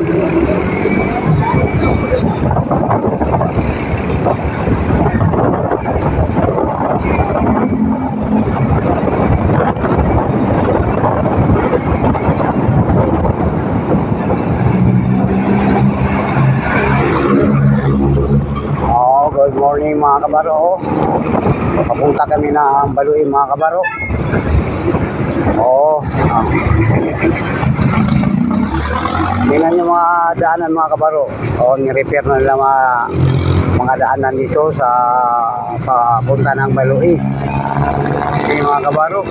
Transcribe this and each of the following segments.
Good morning mga kabaro. Papunta kami ng Balui mga kabaro. Tingnan nyo mga daanan mga kabaro. Ni-repair na nila mga daanan dito sa papunta ng Balui. Okay mga kabaro.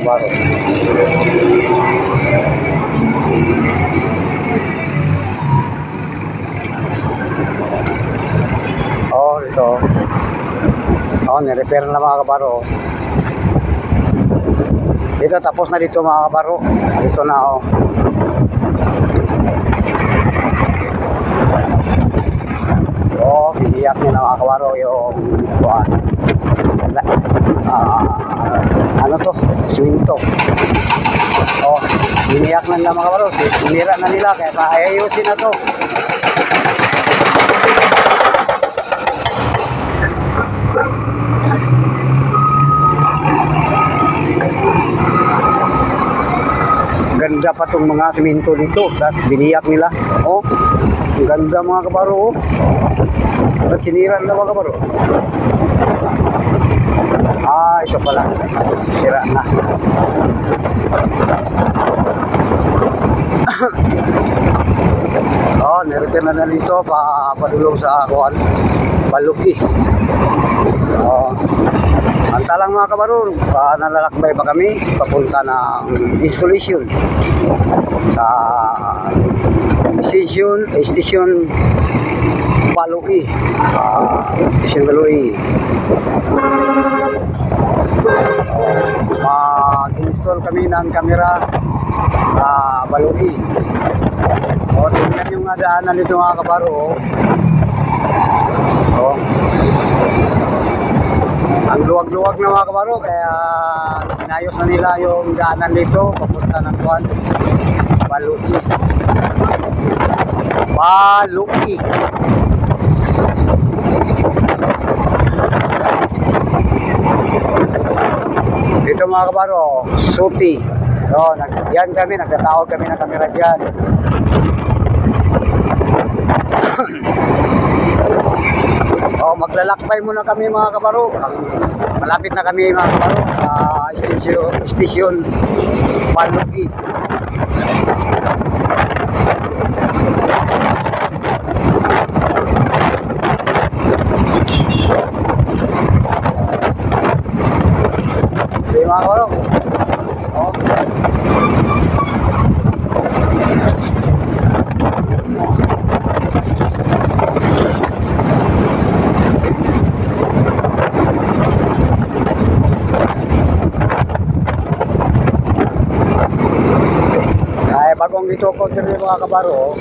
Kabaro. Ito. Ni-repair na mga kabaro. Ito tapos na dito mga kabaro. Ito na biniyak nyo na mga kabaro yung ano to? Siminto. Biniyak na nila mga kabaro. Sinira na nila kaya ayusin na to. Ganda pa tong mga siminto dito at biniyak nila. Ang ganda mga kabaro. At sinira na mga kabaro. Ito pala. Sira na. Nirepair na dito padulong sa Balui. Antalang mga kabaro, nalalakbay pa kami papunta ng installation sa station Balui. Station Balui. Mag-install kami ng camera sa Balui. Tingnan yung daanan nito mga kabaro. Ang luwag-luwag na mga kabaro, kaya inayos na nila yung daanan dito papunta ng Balui. Balui. Dito mga kabaro, Suti. Yan kami, nagtatawag kami ng kamera dyan. Maglalakbay muna kami mga kabaro. Malapit na kami mga kabaro sa station Balui. Okay mga kabaro. Bagong dito ko dito mga kabaro.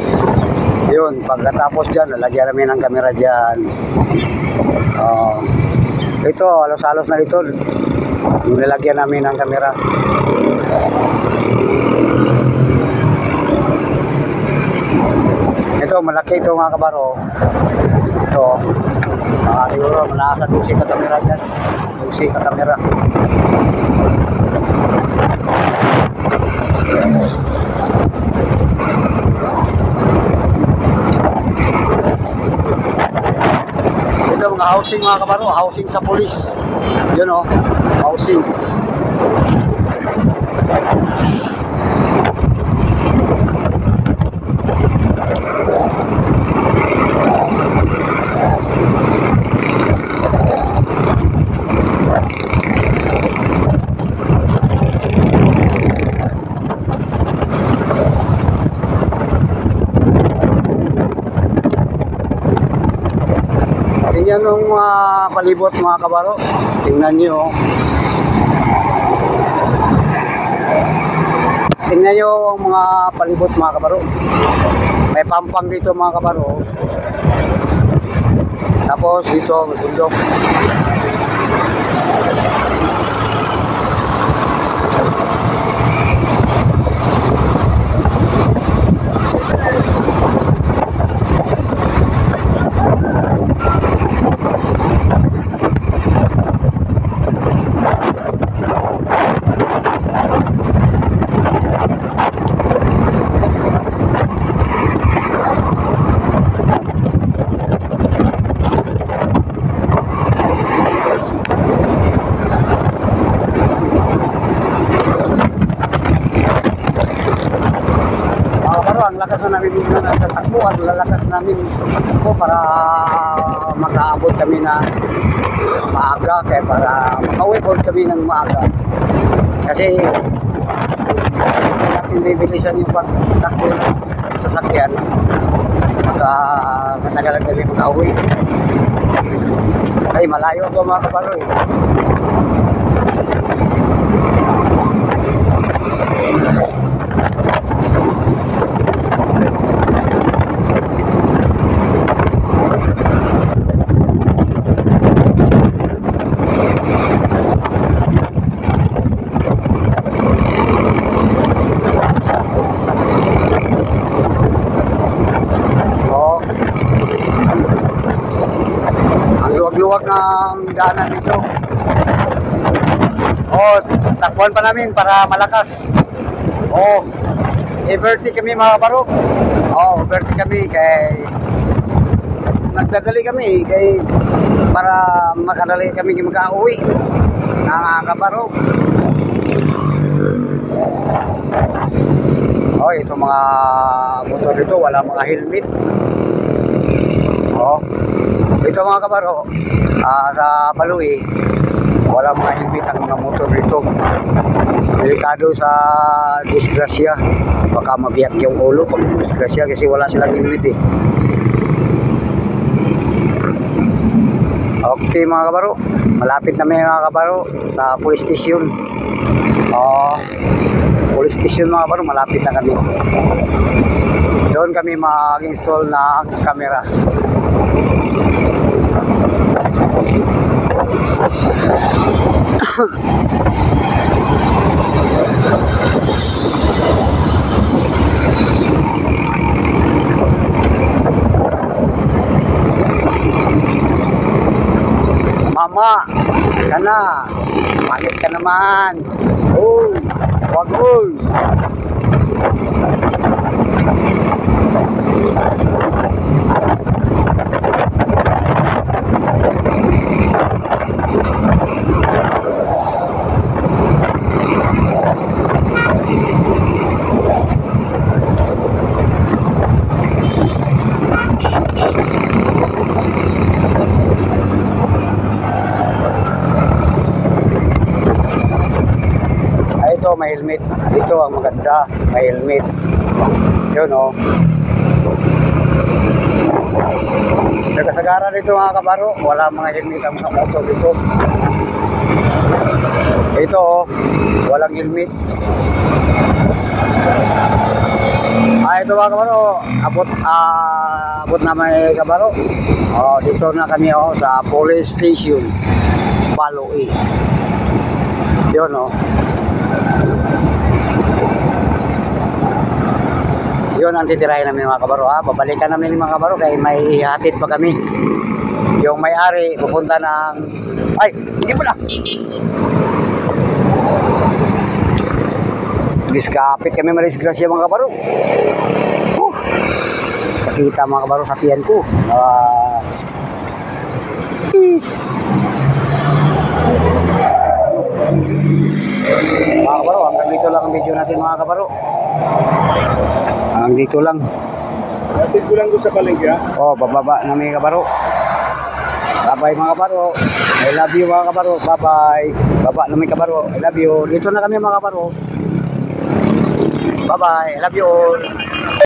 Yun, pagkatapos dyan, lalagyan namin ng camera dyan. Ito, halos-halos na dito. Yung lalagyan namin ng camera. Ito, malaki ito mga kabaro. Ito, siguro nasa 12 ka camera dyan. 12 ka camera. Ito mga housing mga kabaro, housing sa pulis. Yun housing. Tingnan nung palibot mga kabaro. Tingnan nyo. Tingnan nyo ang mga palibot mga kabaro. May pampang dito mga kabaro. Tapos dito, may bundok. Ang lakas na namin nagtatakbo at lalakas namin takbo para makaabot kami na maaga, kaya para makauwi po kami ng maaga kasi natin bibilisan yung pagtakbo ng sasakyan matagalan kami makauwi ay malayo ito mga kabaroy. Luwag ng daanan dito. Takbuhan pa namin para malakas. I-verti kami mga kabaro. Verti kami kay nagdadali kami kay para makadali kami makauwi mga kabaro. Ito mga motor dito wala mga helmet. Ito mga kabaro, sa Balui, wala mga helmet ang mga motor dito. Delikado sa disgrasya. Baka mabiyak yung ulo pag disgrasya kasi wala silang helmet eh. Okay mga kabaro, malapit na mga kabaro sa police station. Police station mga kabaro, malapit na kami. Doon kami mag-install ng camera. Mama, kana, bakit ka naman? Wag ito may helmet. Ito ang maganda, may helmet. Yun sa kasagaran dito mga kabaro, wala mga helmet ang mga motor dito. Ito walang helmet. Ito mga kabaro, abot na may kabaro. Dito na kami sa police station Balui. Yun yun ang titirahin namin mga kabaro. Babalikan namin mga kabaro kaya may hatid pa kami. Yung may-ari pupunta ng hindi pala diskapit kami madisgrasya mga kabaro. Sakita mga kabaro sa tiyan ko. Mga kabaro, hanggang dito lang ang video natin mga kabaro. Hanggang dito lang. Natin ko lang doon sa palengke. Bababa namin kabaro. Bye-bye mga kabaro. I love you mga kabaro. Bye-bye. Baba namin kabaro. I love you. Dito na kami mga kabaro. Bye-bye. I love you all.